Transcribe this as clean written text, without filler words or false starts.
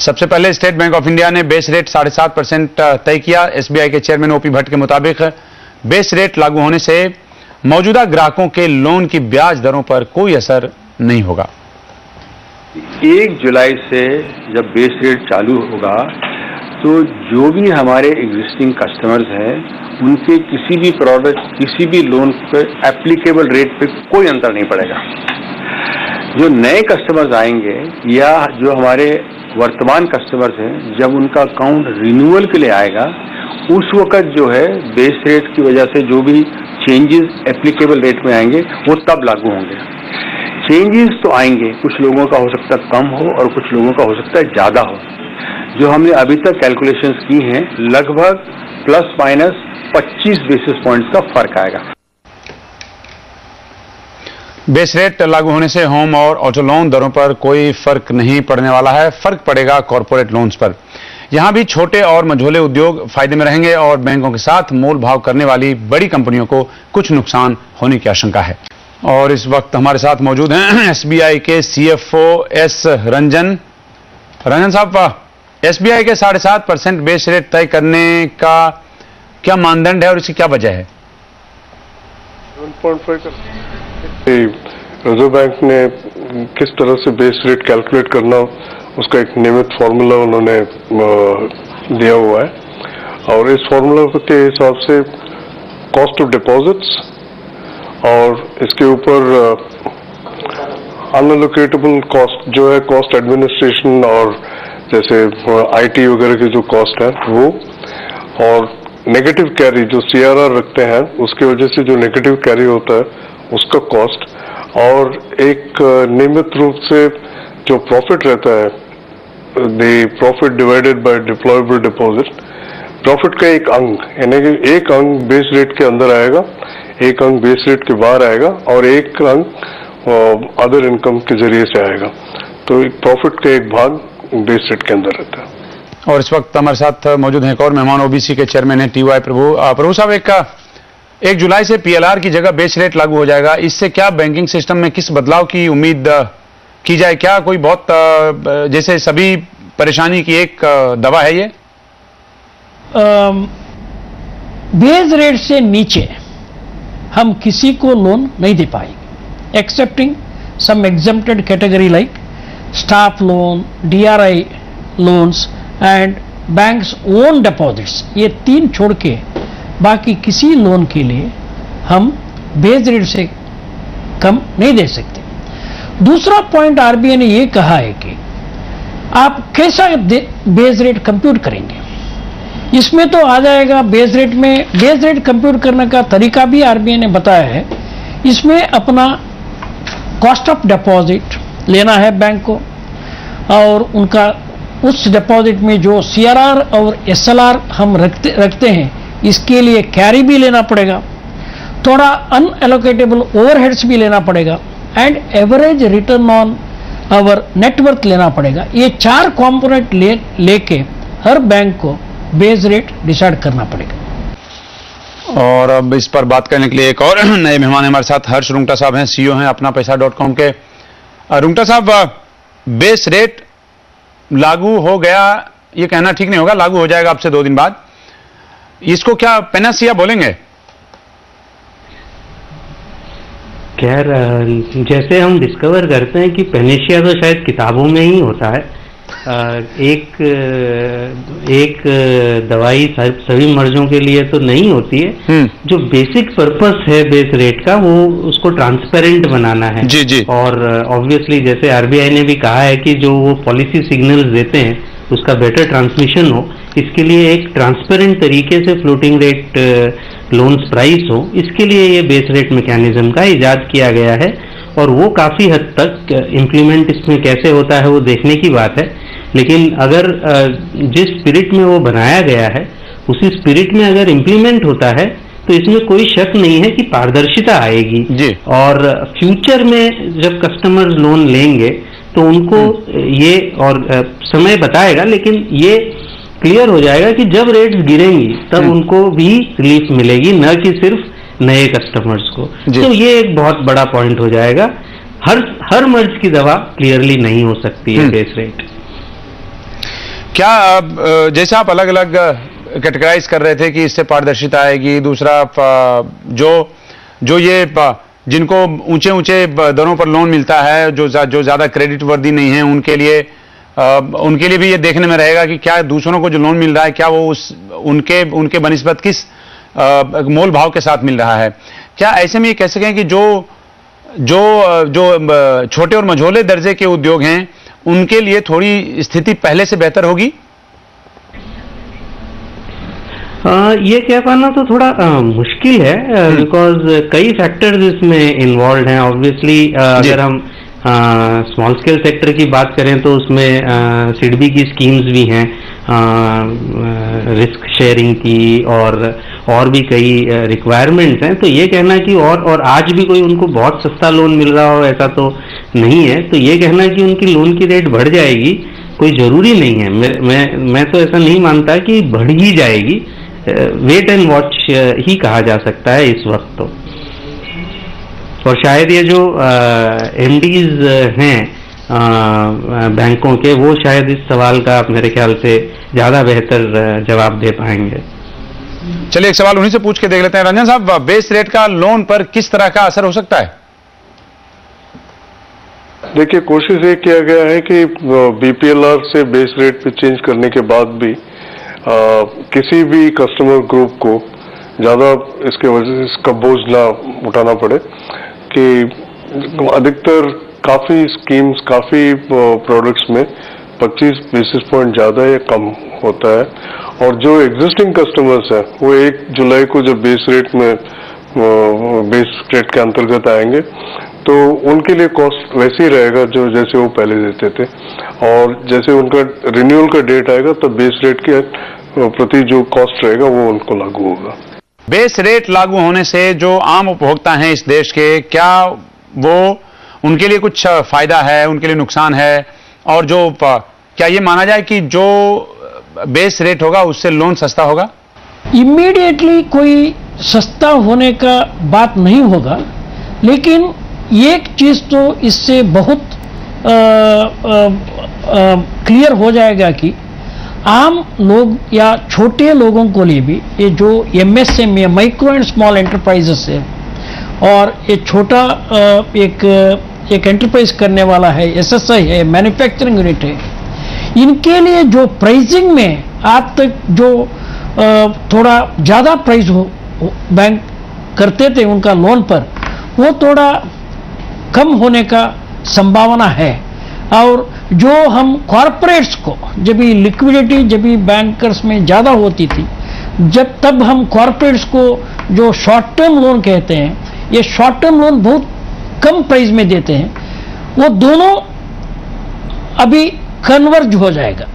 सबसे पहले state bank of India ने बेस रेट 7.5% तय किया। एसबीआई के चेयरमैन ओपी भट्ट के मुताबिक बेस रेट लागू होने से मौजूदा ग्राहकों के लोन की ब्याज दरों पर कोई असर नहीं होगा। 1 जुलाई से जब बेस रेट चालू होगा तो जो भी हमारे एग्जिस्टिंग कस्टमर्स हैं उनके किसी भी प्रोडक्ट, किसी भी लोन पे एप्लीकेबल रेट पे कोई अंतर नहीं पड़ेगा। जो नए कस्टमर्स आएंगे या जो हमारे वर्तमान कस्टमर्स हैं, जब उनका अकाउंट रिन्यूअल के लिए आएगा उस वक्त जो है बेस रेट की वजह से जो भी चेंजेस एप्लीकेबल रेट में आएंगे वो तब लागू होंगे। चेंजेस तो आएंगे, कुछ लोगों का हो सकता है कम हो और कुछ लोगों का हो सकता है ज्यादा हो। जो हमने अभी तक कैलकुलेशंस की हैं, लगभग प्लस माइनस 25 बेसिस पॉइंट्स का फर्क आएगा। बेस रेट लागू होने से होम और ऑटो लोन दरों पर कोई फर्क नहीं पड़ने वाला है। फर्क पड़ेगा कॉर्पोरेट लोन्स पर। यहां भी छोटे और मझोले उद्योग फायदे में रहेंगे और बैंकों के साथ मोल भाव करने वाली बड़ी कंपनियों को कुछ नुकसान होने की आशंका है। और इस वक्त हमारे साथ मौजूद हैं एसबीआई के सीएफओ एस रंजन साहब। एसबीआई के 7.5% बेस रेट तय करने का क्या मानदंड है और इसकी क्या वजह है? 1.5 रिजर्व बैंक ने किस तरह से बेस रेट कैलकुलेट करना, उसका एक नियमित फॉर्मूला उन्होंने दिया हुआ है और इस फॉर्मूला के हिसाब से कॉस्ट ऑफ डिपॉजिट्स और इसके ऊपर अनएलोकेटेबल कॉस्ट जो है, कॉस्ट एडमिनिस्ट्रेशन और जैसे आईटी वगैरह की जो कॉस्ट है वो, और नेगेटिव कैरी जो सीआरआर रखते हैं उसकी वजह से जो नेगेटिव कैरी होता है उसका कॉस्ट, और एक नियमित रूप से जो प्रॉफिट रहता है, the profit divided by deployable deposit, profit का एक अंग, यानी कि एक अंग बेस रेट के अंदर आएगा, एक अंग बेस रेट के बाहर आएगा और एक अंग अदर इनकम के जरिए से आएगा। तो एक प्रॉफिट का एक भाग बेस रेट के अंदर रहता है। और इस वक्त हमारे साथ मौजूद हैं एक और मेहमान, ओबीसी के चेयरमैन हैं टीवाई प्रभु साहब। 1 जुलाई से पीएलआर की जगह बेस रेट लागू हो जाएगा। इससे क्या बैंकिंग सिस्टम में किस बदलाव की उम्मीद की जाए? क्या कोई बहुत जैसे सभी परेशानी की एक दवा है ये? बेस रेट से नीचे हम किसी को लोन नहीं दे पाएंगे, excepting some exempted category like staff loan, DRI loans and banks own deposits. ये 3 छोड़ के बाकी किसी लोन के लिए हम बेस रेट से कम नहीं दे सकते। दूसरा पॉइंट आरबीआई ने ये कहा है कि आप कैसा बेस रेट कंप्यूट करेंगे, इसमें तो आ जाएगा बेस रेट में। बेस रेट कंप्यूट करने का तरीका भी आरबीआई ने बताया है। इसमें अपना कॉस्ट ऑफ डिपॉजिट लेना है बैंक को और उनका उस डिपॉजिट में जो सीआरआर और एसएलआर हम रखते हैं इसके लिए कैरी भी लेना पड़ेगा, थोड़ा अनएलोकेटेबल ओवरहेड्स भी लेना पड़ेगा and average return on our net worth लेना पड़ेगा। ये 4 कॉम्पोनेंट लेके हर बैंक को बेस रेट डिसाइड करना पड़ेगा। और अब इस पर बात करने के लिए एक और नए मेहमान हमारे साथ हर्ष रुंगटा साहब हैं, सीईओ हैं अपना पैसा.com के। रुंगटा साहब, बेस रेट लागू हो गया ये कहना ठीक नहीं होगा, लागू हो जाएगा अब से 2 दिन बाद। इसको क्या पेनासिया बोलेंगे? खैर, जैसे हम डिस्कवर करते हैं कि पेनेशिया तो शायद किताबों में ही होता है। एक दवाई सभी मर्जों के लिए तो नहीं होती है। जो बेसिक पर्पस है बेस रेट का वो उसको ट्रांसपेरेंट बनाना है। जी जी। और ऑब्वियसली जैसे आरबीआई ने भी कहा है कि जो वो पॉलिसी सिग्नल्स देते हैं उसका बेटर ट्रांसमिशन हो, इसके लिए एक ट्रांसपेरेंट तरीके से फ्लोटिंग रेट लोन्स प्राइस हो, इसके लिए ये बेस रेट मैकेनिज्म का इजाद किया गया है। और वो काफी हद तक इम्प्लीमेंट इसमें कैसे होता है वो देखने की बात है। लेकिन अगर जिस स्पिरिट में वो बनाया गया है उसी स्पिरिट में अगर इम्प्लीमेंट होता है तो इसमें कोई शक नहीं है कि पारदर्शिता आएगी जी। और फ्यूचर में जब कस्टमर्स लोन लेंगे तो उनको ये, और समय बताएगा, लेकिन ये क्लियर हो जाएगा कि जब रेट्स गिरेंगी तब उनको भी रिलीफ मिलेगी, न कि सिर्फ नए कस्टमर्स को। तो ये एक बहुत बड़ा पॉइंट हो जाएगा। हर मर्ज की दवा क्लियरली नहीं हो सकती है बेस रेट। क्या जैसे आप अलग अलग कैटेगराइज कर रहे थे कि इससे पारदर्शिता आएगी, दूसरा जो ये जिनको ऊंचे ऊंचे दरों पर लोन मिलता है, जो ज्यादा क्रेडिट वर्दी नहीं है, उनके लिए भी ये देखने में रहेगा कि क्या दूसरों को जो लोन मिल रहा है क्या वो उनके बनिस्बत किस मोल भाव के साथ मिल रहा है। क्या ऐसे में ये कह सकें कि जो छोटे और मझोले दर्जे के उद्योग हैं उनके लिए थोड़ी स्थिति पहले से बेहतर होगी? ये कह पाना तो थोड़ा मुश्किल है, बिकॉज कई फैक्टर्स इसमें इन्वॉल्व हैं। ऑब्वियसली अगर हम स्मॉल स्केल सेक्टर की बात करें तो उसमें सिडबी की स्कीम्स भी हैं, रिस्क शेयरिंग की और भी कई रिक्वायरमेंट्स हैं। तो ये कहना कि और आज भी कोई उनको बहुत सस्ता लोन मिल रहा हो ऐसा तो नहीं है। तो ये कहना कि उनकी लोन की रेट बढ़ जाएगी कोई जरूरी नहीं है। मैं तो ऐसा नहीं मानता कि बढ़ ही जाएगी। वेट एंड वॉच ही कहा जा सकता है इस वक्त तो। और शायद ये जो एमडीज हैं बैंकों के, वो शायद इस सवाल का मेरे ख्याल से ज्यादा बेहतर जवाब दे पाएंगे। चलिए एक सवाल उन्हीं से पूछ के देख लेते हैं। रंजन साहब, बेस रेट का लोन पर किस तरह का असर हो सकता है? देखिए, कोशिश ये किया गया है कि बीपीएलआर से बेस रेट पे चेंज करने के बाद भी किसी भी कस्टमर ग्रुप को ज्यादा इसके वजह से इसका बोझ ना उठाना पड़े, कि अधिकतर काफी स्कीम्स, काफी प्रोडक्ट्स में 25 बेसिस पॉइंट ज्यादा या कम होता है। और जो एग्जिस्टिंग कस्टमर्स हैं वो 1 जुलाई को जब बेस रेट के अंतर्गत आएंगे तो उनके लिए कॉस्ट वैसे ही रहेगा जो जैसे वो पहले देते थे। और जैसे उनका रिन्यूअल का डेट आएगा तब बेस रेट के प्रति जो कॉस्ट रहेगा वो उनको लागू होगा। बेस रेट लागू होने से जो आम उपभोक्ता हैं इस देश के, क्या वो उनके लिए कुछ फायदा है, उनके लिए नुकसान है? और क्या ये माना जाए कि जो बेस रेट होगा उससे लोन सस्ता होगा? इमीडिएटली कोई सस्ता होने का बात नहीं होगा, लेकिन एक चीज तो इससे बहुत क्लियर हो जाएगा कि आम लोग या छोटे लोगों को लिए भी ये जो एमएसएमई है, माइक्रो एंड स्मॉल एंटरप्राइजेस है, और ये छोटा एक एंटरप्राइज करने वाला है, एसएसआई है, मैन्युफैक्चरिंग यूनिट है, इनके लिए जो प्राइसिंग में आज तक जो थोड़ा ज़्यादा प्राइस बैंक करते थे उनका लोन पर, वो थोड़ा कम होने का संभावना है। और जो हम कॉरपोरेट्स को जब भी लिक्विडिटी जब भी बैंकर्स में ज़्यादा होती थी, तब हम कॉरपोरेट्स को जो शॉर्ट टर्म लोन कहते हैं, ये शॉर्ट टर्म लोन बहुत कम प्राइस में देते हैं, वो दोनों अभी कन्वर्ज हो जाएगा।